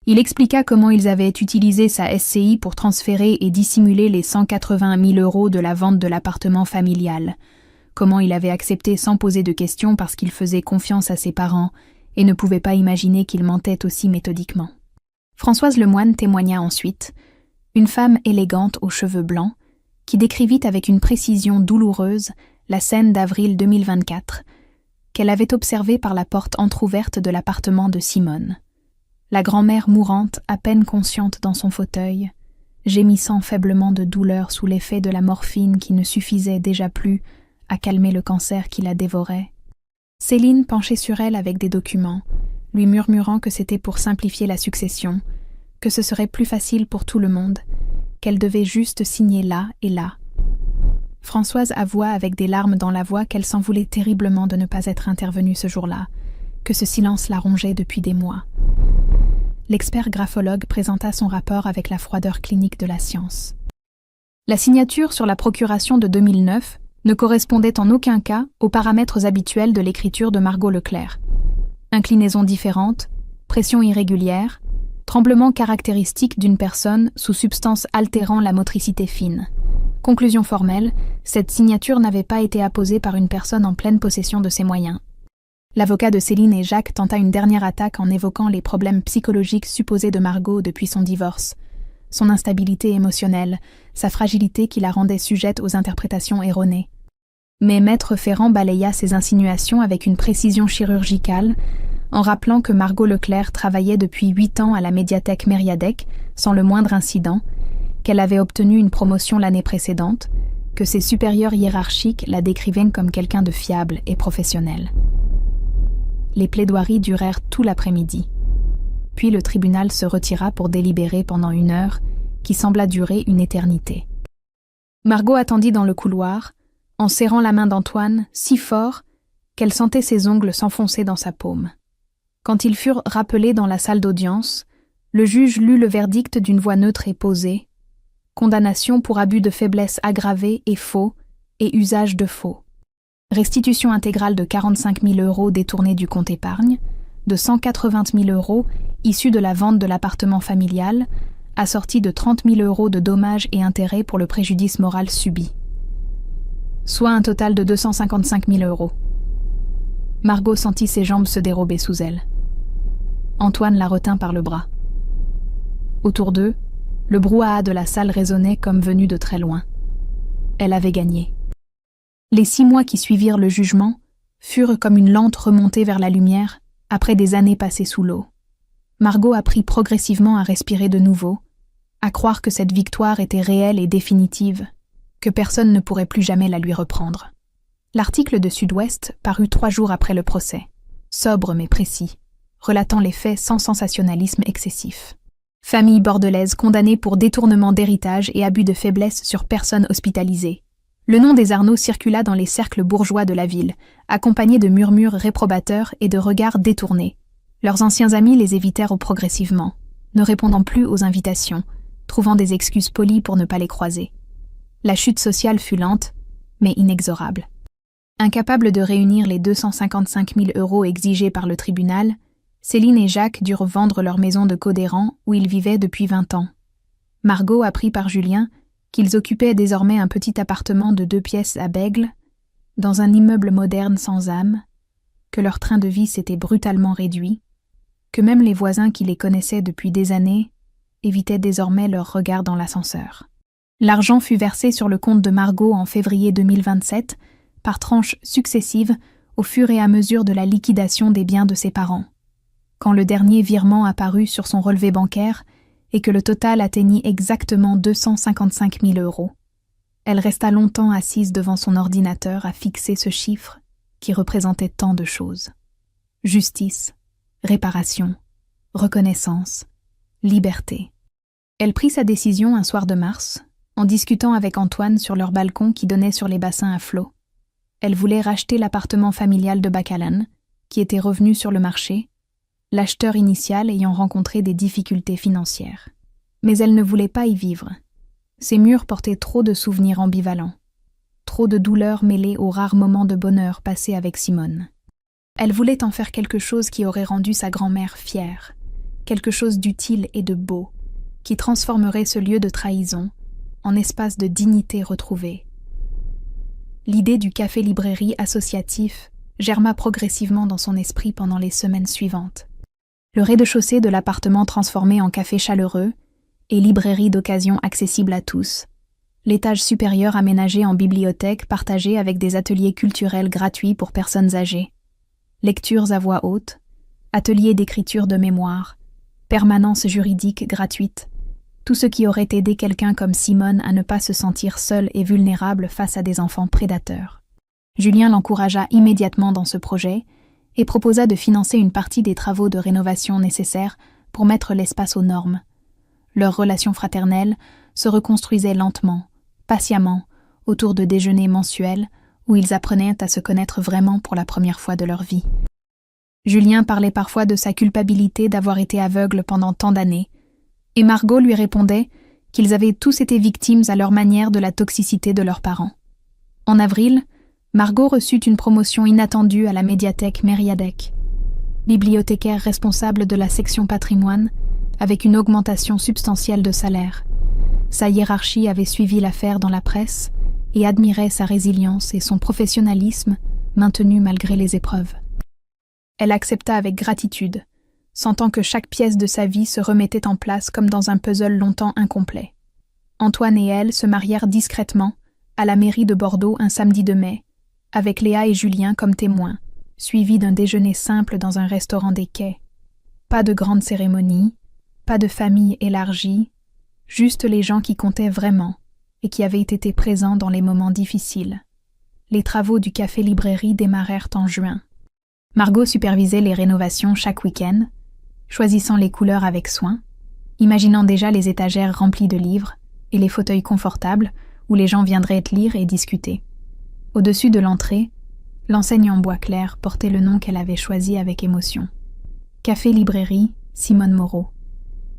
Il expliqua comment ils avaient utilisé sa SCI pour transférer et dissimuler les 180 000 € de la vente de l'appartement familial, comment il avait accepté sans poser de questions parce qu'il faisait confiance à ses parents et ne pouvait pas imaginer qu'il mentait aussi méthodiquement. Françoise Lemoine témoigna ensuite, une femme élégante aux cheveux blancs, qui décrivit avec une précision douloureuse la scène d'avril 2024, qu'elle avait observée par la porte entr'ouverte de l'appartement de Simone. La grand-mère mourante, à peine consciente dans son fauteuil, gémissant faiblement de douleur sous l'effet de la morphine qui ne suffisait déjà plus à calmer le cancer qui la dévorait. Céline penchée sur elle avec des documents, lui murmurant que c'était pour simplifier la succession, que ce serait plus facile pour tout le monde, qu'elle devait juste signer là et là. Françoise avoua avec des larmes dans la voix qu'elle s'en voulait terriblement de ne pas être intervenue ce jour-là, que ce silence la rongeait depuis des mois. L'expert graphologue présenta son rapport avec la froideur clinique de la science. La signature sur la procuration de 2009 ne correspondait en aucun cas aux paramètres habituels de l'écriture de Margot Leclerc. Inclinaison différente, pression irrégulière, tremblement caractéristique d'une personne sous substance altérant la motricité fine. Conclusion formelle, cette signature n'avait pas été apposée par une personne en pleine possession de ses moyens. L'avocat de Céline et Jacques tenta une dernière attaque en évoquant les problèmes psychologiques supposés de Margot depuis son divorce, son instabilité émotionnelle, sa fragilité qui la rendait sujette aux interprétations erronées. Mais Maître Ferrand balaya ces insinuations avec une précision chirurgicale, en rappelant que Margot Leclerc travaillait depuis 8 ans à la médiathèque Mériadec, sans le moindre incident, qu'elle avait obtenu une promotion l'année précédente, que ses supérieurs hiérarchiques la décrivaient comme quelqu'un de fiable et professionnel. Les plaidoiries durèrent tout l'après-midi. Puis le tribunal se retira pour délibérer pendant 1 heure, qui sembla durer une éternité. Margot attendit dans le couloir, en serrant la main d'Antoine si fort qu'elle sentait ses ongles s'enfoncer dans sa paume. Quand ils furent rappelés dans la salle d'audience, le juge lut le verdict d'une voix neutre et posée. Condamnation pour abus de faiblesse aggravé et faux, et usage de faux. Restitution intégrale de 45 000 € détournés du compte épargne, de 180 000 € issus de la vente de l'appartement familial, assortis de 30 000 € de dommages et intérêts pour le préjudice moral subi. Soit un total de 255 000 €. Margot sentit ses jambes se dérober sous elle. Antoine la retint par le bras. Autour d'eux, le brouhaha de la salle résonnait comme venu de très loin. Elle avait gagné. Les 6 mois qui suivirent le jugement furent comme une lente remontée vers la lumière après des années passées sous l'eau. Margot apprit progressivement à respirer de nouveau, à croire que cette victoire était réelle et définitive, que personne ne pourrait plus jamais la lui reprendre. L'article de Sud-Ouest parut 3 jours après le procès, sobre mais précis, relatant les faits sans sensationnalisme excessif. Famille bordelaise condamnée pour détournement d'héritage et abus de faiblesse sur personnes hospitalisées. Le nom des Arnaud circula dans les cercles bourgeois de la ville, accompagné de murmures réprobateurs et de regards détournés. Leurs anciens amis les évitèrent progressivement, ne répondant plus aux invitations, trouvant des excuses polies pour ne pas les croiser. La chute sociale fut lente, mais inexorable. Incapables de réunir les 255 000 € exigés par le tribunal, Céline et Jacques durent vendre leur maison de Codéran où ils vivaient depuis 20 ans. Margot apprit par Julien qu'ils occupaient désormais un petit appartement de 2 pièces à Bègle, dans un immeuble moderne sans âme, que leur train de vie s'était brutalement réduit, que même les voisins qui les connaissaient depuis des années évitaient désormais leur regard dans l'ascenseur. L'argent fut versé sur le compte de Margot en février 2027, par tranches successives au fur et à mesure de la liquidation des biens de ses parents. Quand le dernier virement apparut sur son relevé bancaire et que le total atteignit exactement 255 000 €, elle resta longtemps assise devant son ordinateur à fixer ce chiffre qui représentait tant de choses. Justice, réparation, reconnaissance, liberté. Elle prit sa décision un soir de mars, en discutant avec Antoine sur leur balcon qui donnait sur les bassins à flot. Elle voulait racheter l'appartement familial de Bacalan, qui était revenu sur le marché, l'acheteur initial ayant rencontré des difficultés financières. Mais elle ne voulait pas y vivre. Ces murs portaient trop de souvenirs ambivalents, trop de douleurs mêlées aux rares moments de bonheur passés avec Simone. Elle voulait en faire quelque chose qui aurait rendu sa grand-mère fière, quelque chose d'utile et de beau, qui transformerait ce lieu de trahison en espace de dignité retrouvée. L'idée du café-librairie associatif germa progressivement dans son esprit pendant les semaines suivantes. Le rez-de-chaussée de l'appartement transformé en café chaleureux et librairie d'occasion accessible à tous. L'étage supérieur aménagé en bibliothèque partagée avec des ateliers culturels gratuits pour personnes âgées. Lectures à voix haute, ateliers d'écriture de mémoire, permanence juridique gratuite, tout ce qui aurait aidé quelqu'un comme Simone à ne pas se sentir seule et vulnérable face à des enfants prédateurs. Julien l'encouragea immédiatement dans ce projet et proposa de financer une partie des travaux de rénovation nécessaires pour mettre l'espace aux normes. Leur relation fraternelle se reconstruisait lentement, patiemment, autour de déjeuners mensuels où ils apprenaient à se connaître vraiment pour la première fois de leur vie. Julien parlait parfois de sa culpabilité d'avoir été aveugle pendant tant d'années, et Margot lui répondait qu'ils avaient tous été victimes à leur manière de la toxicité de leurs parents. En avril, Margot reçut une promotion inattendue à la médiathèque Mériadec. Bibliothécaire responsable de la section patrimoine, avec une augmentation substantielle de salaire. Sa hiérarchie avait suivi l'affaire dans la presse et admirait sa résilience et son professionnalisme maintenu malgré les épreuves. Elle accepta avec gratitude, sentant que chaque pièce de sa vie se remettait en place comme dans un puzzle longtemps incomplet. Antoine et elle se marièrent discrètement à la mairie de Bordeaux un samedi de mai, avec Léa et Julien comme témoins, suivis d'un déjeuner simple dans un restaurant des quais. Pas de grande cérémonie, pas de famille élargie, juste les gens qui comptaient vraiment et qui avaient été présents dans les moments difficiles. Les travaux du café-librairie démarrèrent en juin. Margot supervisait les rénovations chaque week-end, choisissant les couleurs avec soin, imaginant déjà les étagères remplies de livres et les fauteuils confortables où les gens viendraient lire et discuter. Au-dessus de l'entrée, l'enseigne en bois clair portait le nom qu'elle avait choisi avec émotion. Café-librairie Simone Moreau.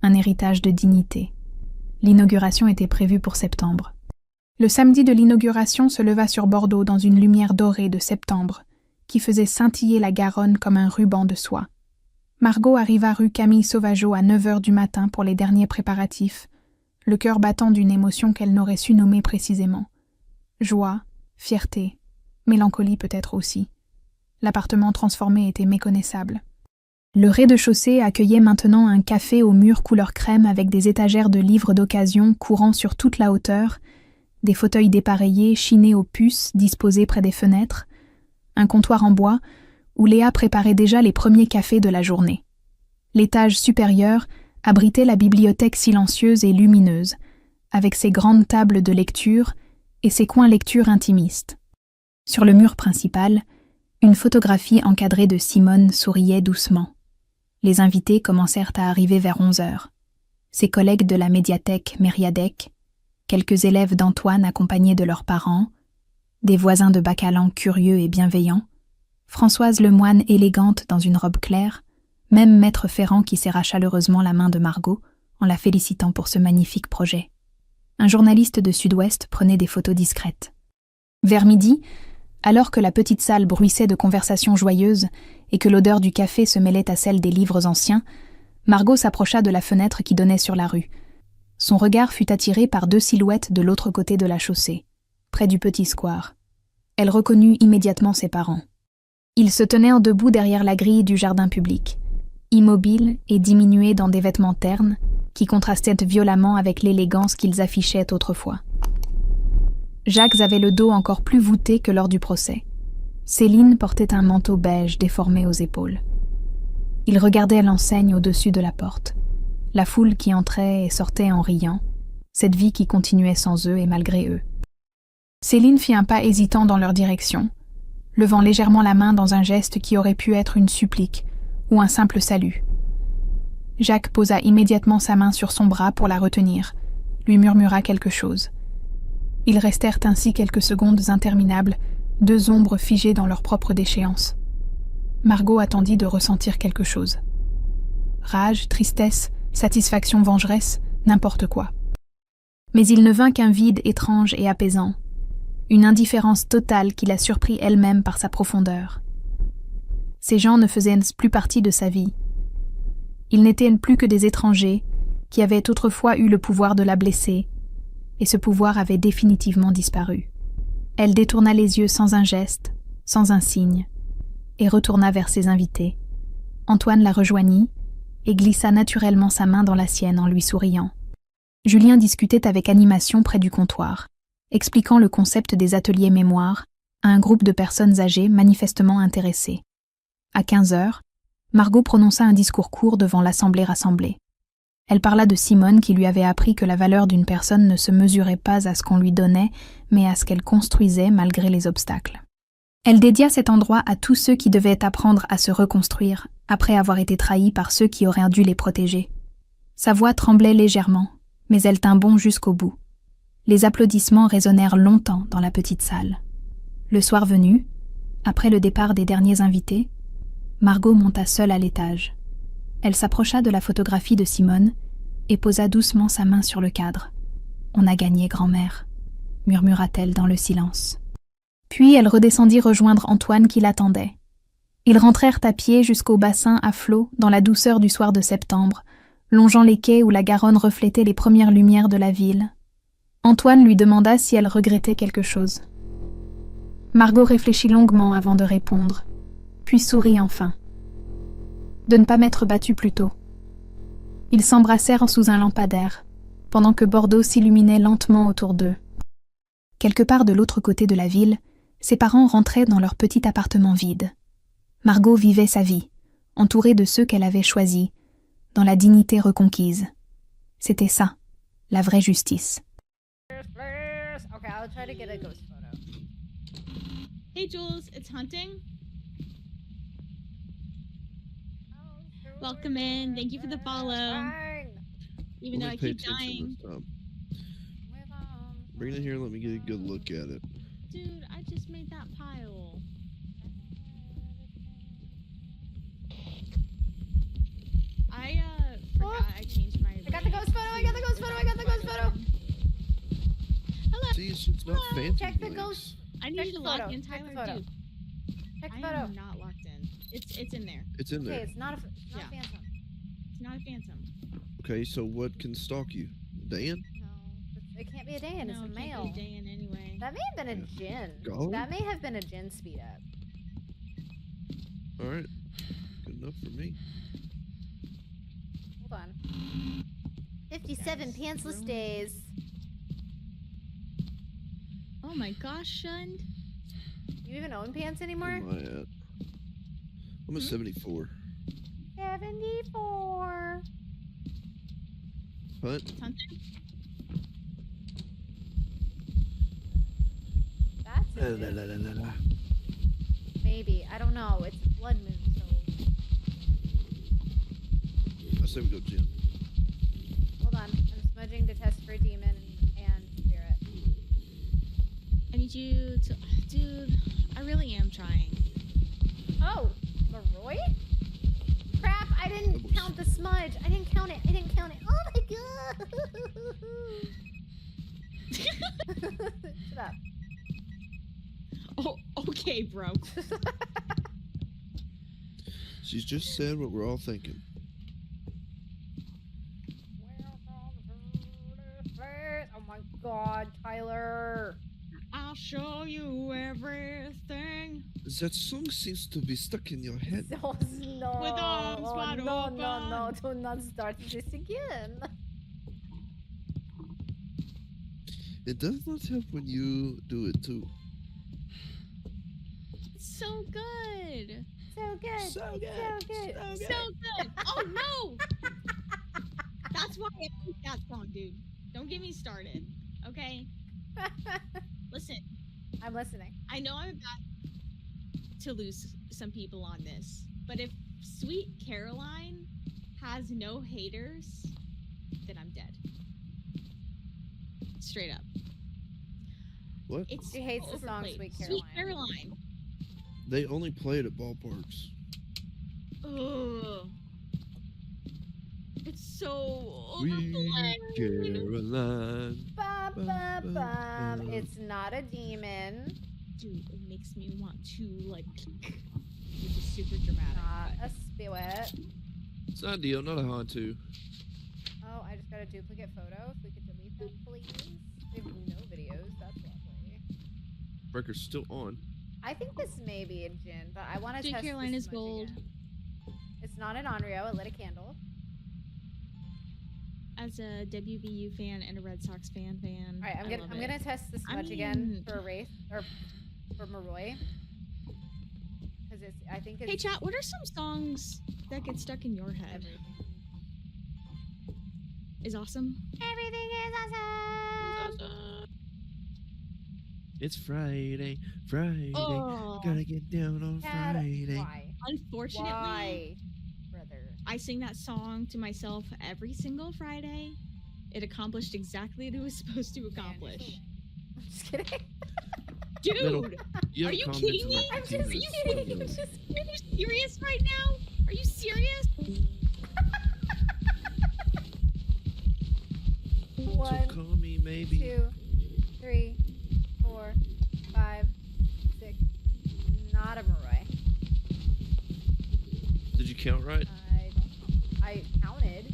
Un héritage de dignité. L'inauguration était prévue pour septembre. Le samedi de l'inauguration se leva sur Bordeaux dans une lumière dorée de septembre, qui faisait scintiller la Garonne comme un ruban de soie. Margot arriva rue Camille Sauvageau à 9h du matin pour les derniers préparatifs, le cœur battant d'une émotion qu'elle n'aurait su nommer précisément. Joie, fierté, mélancolie peut-être aussi. L'appartement transformé était méconnaissable. Le rez-de-chaussée accueillait maintenant un café aux murs couleur crème avec des étagères de livres d'occasion courant sur toute la hauteur, des fauteuils dépareillés chinés aux puces disposés près des fenêtres, un comptoir en bois où Léa préparait déjà les premiers cafés de la journée. L'étage supérieur abritait la bibliothèque silencieuse et lumineuse, avec ses grandes tables de lecture et ses coins lecture intimistes. Sur le mur principal, une photographie encadrée de Simone souriait doucement. Les invités commencèrent à arriver vers 11h. Ses collègues de la médiathèque Mériadec, quelques élèves d'Antoine accompagnés de leurs parents, des voisins de Bacalan curieux et bienveillants, Françoise Lemoine élégante dans une robe claire, même Maître Ferrand qui serra chaleureusement la main de Margot en la félicitant pour ce magnifique projet. Un journaliste de Sud-Ouest prenait des photos discrètes. Vers midi, alors que la petite salle bruissait de conversations joyeuses et que l'odeur du café se mêlait à celle des livres anciens, Margot s'approcha de la fenêtre qui donnait sur la rue. Son regard fut attiré par 2 silhouettes de l'autre côté de la chaussée, près du petit square. Elle reconnut immédiatement ses parents. Ils se tenaient debout derrière la grille du jardin public, immobiles et diminués dans des vêtements ternes qui contrastaient violemment avec l'élégance qu'ils affichaient autrefois. Jacques avait le dos encore plus voûté que lors du procès. Céline portait un manteau beige déformé aux épaules. Ils regardaient l'enseigne au-dessus de la porte, la foule qui entrait et sortait en riant, cette vie qui continuait sans eux et malgré eux. Céline fit un pas hésitant dans leur direction, levant légèrement la main dans un geste qui aurait pu être une supplique ou un simple salut. Jacques posa immédiatement sa main sur son bras pour la retenir, lui murmura quelque chose. Ils restèrent ainsi quelques secondes interminables, 2 ombres figées dans leur propre déchéance. Margot attendit de ressentir quelque chose. Rage, tristesse, satisfaction vengeresse, n'importe quoi. Mais il ne vint qu'un vide étrange et apaisant, une indifférence totale qui la surprit elle-même par sa profondeur. Ces gens ne faisaient plus partie de sa vie. Ils n'étaient plus que des étrangers qui avaient autrefois eu le pouvoir de la blesser, et ce pouvoir avait définitivement disparu. Elle détourna les yeux sans un geste, sans un signe, et retourna vers ses invités. Antoine la rejoignit et glissa naturellement sa main dans la sienne en lui souriant. Julien discutait avec animation près du comptoir, expliquant le concept des ateliers mémoire à un groupe de personnes âgées manifestement intéressées. À 15 heures, Margot prononça un discours court devant l'assemblée rassemblée. Elle parla de Simone qui lui avait appris que la valeur d'une personne ne se mesurait pas à ce qu'on lui donnait, mais à ce qu'elle construisait malgré les obstacles. Elle dédia cet endroit à tous ceux qui devaient apprendre à se reconstruire après avoir été trahis par ceux qui auraient dû les protéger. Sa voix tremblait légèrement, mais elle tint bon jusqu'au bout. Les applaudissements résonnèrent longtemps dans la petite salle. Le soir venu, après le départ des derniers invités, Margot monta seule à l'étage. Elle s'approcha de la photographie de Simone et posa doucement sa main sur le cadre. « On a gagné, grand-mère », murmura-t-elle dans le silence. Puis elle redescendit rejoindre Antoine qui l'attendait. Ils rentrèrent à pied jusqu'au bassin à flot dans la douceur du soir de septembre, longeant les quais où la Garonne reflétait les premières lumières de la ville. Antoine lui demanda si elle regrettait quelque chose. Margot réfléchit longuement avant de répondre, puis sourit enfin. De ne pas m'être battue plus tôt. Ils s'embrassèrent sous un lampadaire, pendant que Bordeaux s'illuminait lentement autour d'eux. Quelque part de l'autre côté de la ville, ses parents rentraient dans leur petit appartement vide. Margot vivait sa vie, entourée de ceux qu'elle avait choisis, dans la dignité reconquise. C'était ça, la vraie justice. Okay, I'll try to get a ghost photo. Hey Jules, it's Hunting. Welcome in. Thank you for the follow. Even though I keep dying. Bring it here, let me get a good look at it. Dude, I just made that pile. I forgot I changed my I got the ghost photo, I got the ghost photo, I got the ghost photo. Hello. See, it's not fancy. Check the blanks. ghost. I need Check you to the lock photo. in, Check the Tyler. photo. Dude, Check the I photo. am not locked in. It's in there. It's in Okay, there. it's not a Yeah. phantom. It's not a phantom. Okay, so what can stalk you? Dan? No, it can't be a Dan. No, it's a it male. can't be Dayan anyway. That may have been a Jin. Go. That may have been a Jin speed up. Alright. Good enough for me. Hold on. 57 pantsless ruined. days. Oh my gosh, Shund. You even own pants anymore? Where am I at? I'm at 74. 74. Hunt? Hunting? That's a Jin. Maybe. I don't know. It's blood moon, so. I say we go Jen. Hold on. I'm smudging to test for demon and spirit. I need you to... Dude, I really am trying. Oh, Leroy? Crap, I didn't count the smudge. I didn't count it. I didn't count it. Oh my god. Shut up. Oh, okay, bro. She's just said what we're all thinking. Oh my god, Tyler. I'll show you everything. That song seems to be stuck in your head. Oh, no. With arms wide no, no, open. do not start this again. It does not help when you do it too. It's so good. So good. So it's good, So good. so good. So good. Oh no. That's why I hate that song, dude. Don't get me started. Okay? Listen, I'm listening. I know I'm about to lose some people on this, but if Sweet Caroline has no haters, then I'm dead. Straight up. What? It's She hates the song overplayed. Sweet Sweet Caroline. Caroline. They only play it at ballparks. Ugh. It's so Sweet overplayed. Caroline. Bum, Bum, bum, bum, bum. bum. It's not a demon. Dude, it makes me want to like. Which is super dramatic. Not but- a spirit. It's not Dio, not a Hantu. Oh, I just got a duplicate photo. If we could delete that, please. We have no videos. That's lovely. Breaker's still on. I think this may be a Jin, but I want to Jin test Caroline this is smudge gold. again. It's not an Onryo. It lit a candle. As a WVU fan and a Red Sox fan. All right, I'm I gonna love I'm it. gonna test the I smudge again mean- for Wraith or for Maroi. Because it's I think it's Hey chat, what are some songs that get stuck in your head? everything. Is awesome. Everything is awesome. It's Friday. Friday. Oh, Gotta get down on Cat, Friday. why? unfortunately, Why, brother? I sing that song to myself every single Friday. It accomplished exactly what it was supposed to Man, you're so accomplish. lame. I'm just kidding. Dude, Middle. Are haven't you commented kidding for me? like I'm 15 just minutes. kidding. No. I'm just are you serious right now? Are you serious? So One, call me maybe. 2, 3, 4, 5, 6. Not a Maroi. Did you count right? I don't know. I counted.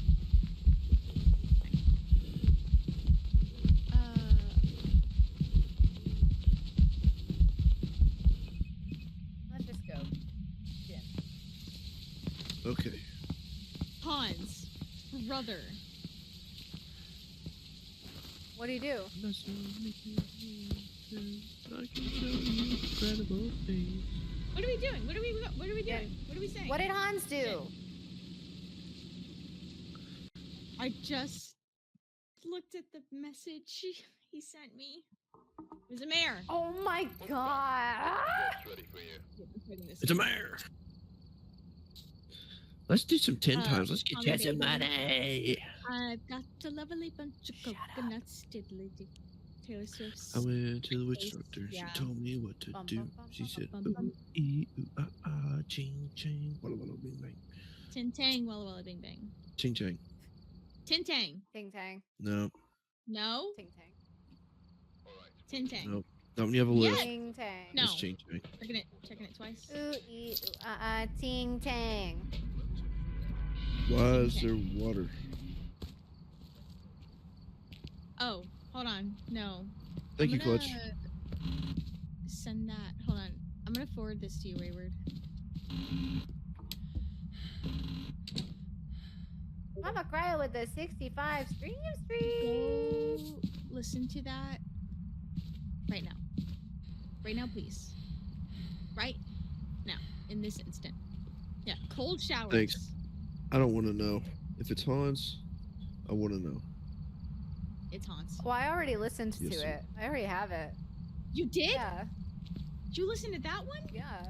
Let's just go. Jin. Okay. Hans, brother. What do you do? I can show you incredible things. What are we doing? What are we Yeah. doing? What are we saying? What did Hans do? I just looked at the message he sent me. It was a mayor. Oh my god! It's a mare. Let's do some 10 Uh, times. Let's get you holiday some money. I've got a lovely bunch of Shut up. coconuts. Diddly dee. Taylor Swift's. I went to the witch Face, doctor. yeah. She told me what to Bum, do. bum, bum, She bum, said, bum, bum. ooh, ee, ooh, ah, ah, ching, ching, walla, walla, bing, bang. Tin Tang, Walla Walla Bing Bang. Ching, chang. Tin Tang. Ting tang. No, No. Ting tang. Tin Tang. no. Not when you have a Yeah. list. Ting tang. No. It's ching, chang. Checking it twice. Ooh, ee, ooh, ting tang. Why is Ching, there water? Oh, hold on. No. Thank I'm you, Clutch. gonna Send that. Hold on. I'm gonna forward this to you, Wayward. I'm a cryo with the 65 stream. Go listen to that right now. Right now, please. Right now, in this instant. Yeah, cold showers. Thanks. I don't want to know. If it's Hans, I want to know. It's Hans. Well, I already listened Yes, to sir. it. I already have it. You did? Yeah. Did you listen to that one? Yeah.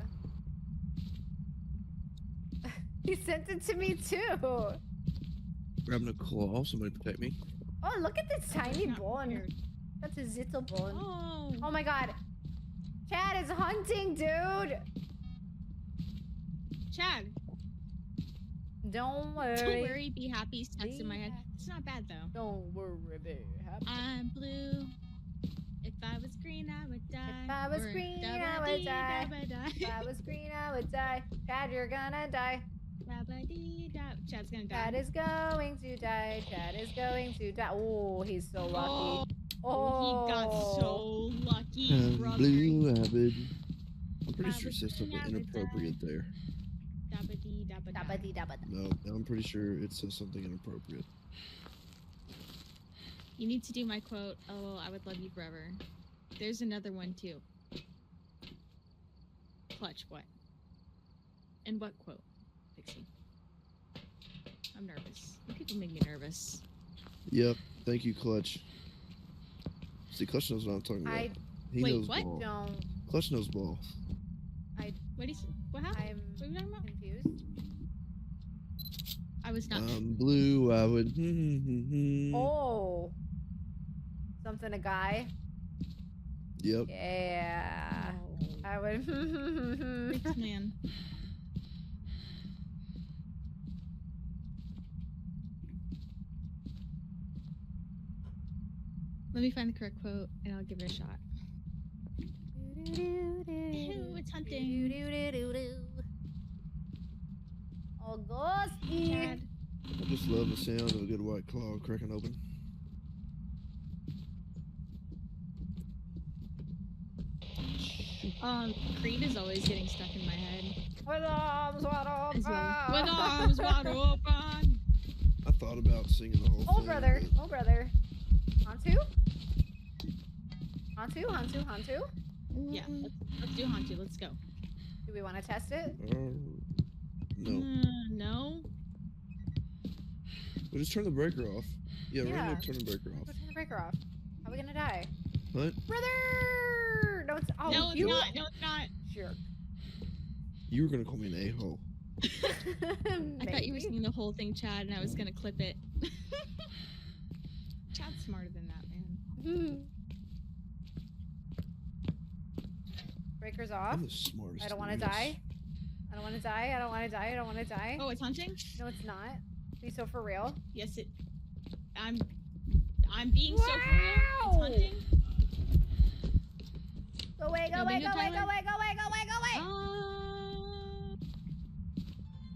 He sent it to me too. Grabbing a claw. Somebody protect me. Oh, look at this tiny Not bone. prepared. That's a zittle bone. Oh. Oh my god. Chad is hunting, dude. Chad, Don't worry. don't worry, be happy. Stuck Be in my head. happy. It's not bad though. Don't worry, be happy. I'm blue. If I was green, I would die. If I was Or green, I dabba-dee, would die. dabba-die. If I was green, I would die. Chad, you're gonna die. Dabba-dee-da- Chad's gonna die. Chad is going to die. Chad is going to die. Oh, he's so lucky. Oh, he got so lucky, I'm brother. blue avid. I'm pretty I sure it was says something green, I would die. inappropriate there. Dabba-dee, dabba-da. Dabba-dee, dabba-da. No, I'm pretty sure it says something inappropriate. You need to do my quote. Oh, I would love you forever. There's another one too. Clutch, what? And what quote, Pixie? I'm nervous. You people make me nervous. Yep. Thank you, Clutch. See, Clutch knows what I'm talking about. I He Wait, knows what? ball. don't. Clutch knows ball. What do you? What happened? I'm What are you talking about? confused. I was not. I'm blue. I would. Oh. Something a guy. Yep. Yeah. Oh, I would. rich man. Let me find the correct quote and I'll give it a shot. Ew, it's hunting. Oh, ghosty. Chad. I just love the sound of a good white claw cracking open. Creed is always getting stuck in my head. With arms wide As well. open. With arms wide open. I thought about singing the whole Oh, thing. brother. but Oh, brother. Hantu? Hantu? Yeah, let's do Hantu. Let's go. Do we want to test it? No. No. We'll just turn the breaker off. Yeah, right Yeah. now, turn the breaker off. Go turn the breaker off. How are we gonna die? What? Brother! No, it's No, it's you not. No, it's not. jerk. You were gonna call me an a-hole. I thought you were Maybe. singing the whole thing, Chad, and I was gonna clip it. Chad's smarter than that, man. Breaker's off. I'm the smartest. I don't want to in this. die. I don't want to die. I don't want to die. I don't want to die. Oh, it's hunting? No, it's not. Be so for real. Yes, it. I'm being so for real. It's Wow! hunting. Go away, go No away, bingo, go away, go Tyler? away, go away, go away, go away!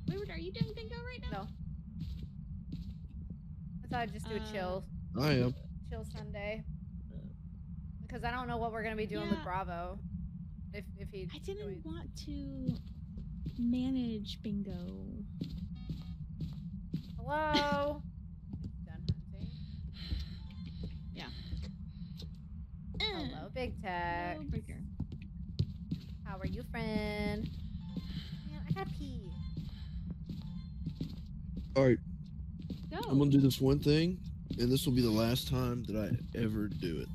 Wayward, are you doing bingo right now? No. I thought I'd just do a chill I am. Sunday. Because I don't know what we're gonna be doing with Yeah. Bravo. If he I didn't joins. want to manage bingo. Hello. Done hunting. Hello, Big Tech. Hello, Breaker. How are you, friend? Man, I gotta pee. All right, Go. I'm gonna do this one thing, and this will be the last time that I ever do it.